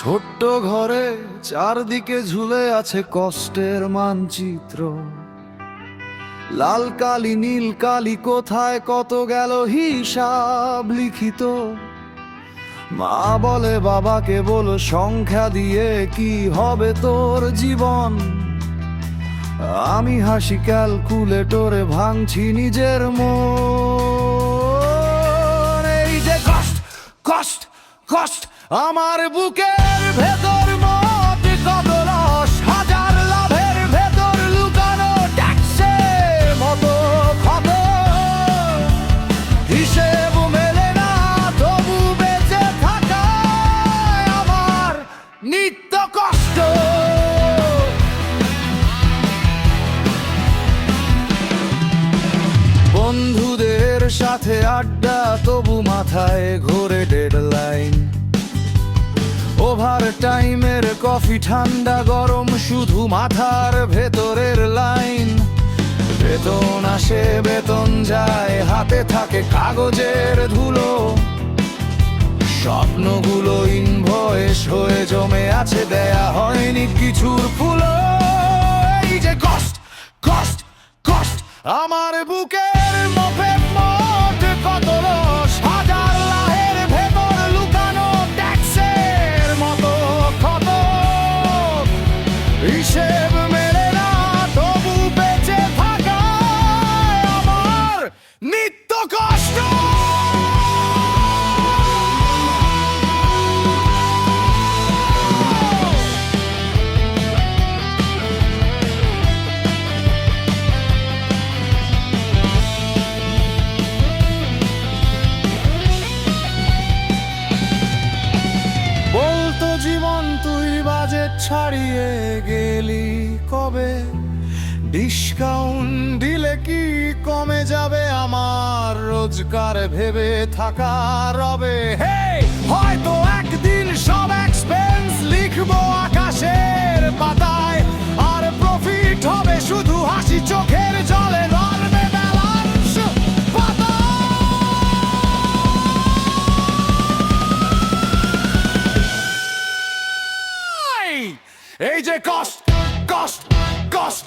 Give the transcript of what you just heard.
ছোট্ট ঘরে চারদিকে ঝুলে আছে কষ্টের মানচিত্র। লাল কালি নীল কালি কোথায় কত গেল হিসাব লিখিত। মা বলে বাবাকে বলো সংখ্যা দিয়ে কি হবে তোর জীবন। আমি হাসি ক্যালকুলেটরে ভাঙছি নিজের মন। এই যে কষ্ট কষ্ট কষ্ট আমার বুকের ভেতর, মত কত রস হাজার লাভের ভেতর লুকানো ট্যাক্সের মতো ক্ষত। হিসেব মেলে না তবু বেঁচে থাকায় আমার নিত্য কষ্ট। বন্ধুদের সাথে আড্ডা তবু মাথায় ঘোরে ডেডলাইন। ওভার টাইমের কফি ঠান্ডা গরম শুধু মাথার ভেতরের লাইন। বেতন আসে বেতন যায় হাতে থাকে কাগজের ধুলো। স্বপ্নগুলো ইনভয়েস হয়ে জমে আছে দেয়া হয়নি কিছুর ফুলো। এই যে কষ্ট কষ্ট কষ্ট আমার বুকের মফে মত কত রস হাজার লাহের ভেতর লুকানো ট্যাক্সের মতো ক্ষত। হিসেব মেলে না তবু বেঁচে থাকায় আমার নিত্য কষ্ট। বলতো জীবন তুই বাজেট ছাড়িয়ে গেলি কবে? ডিসকাউন্ট দিলে কি কমে যাবে আমার রোজগার ভেবে থাকা রবে? হেই, হয়তো একদিন সব এক্সপেন্স লিখবো আকাশের পাতায়, আর প্রফিট হবে শুধু হাসি চোখের জলে নড়বে ব্যালান্স পাতা। এই যে কষ্ট কষ্ট কষ্ট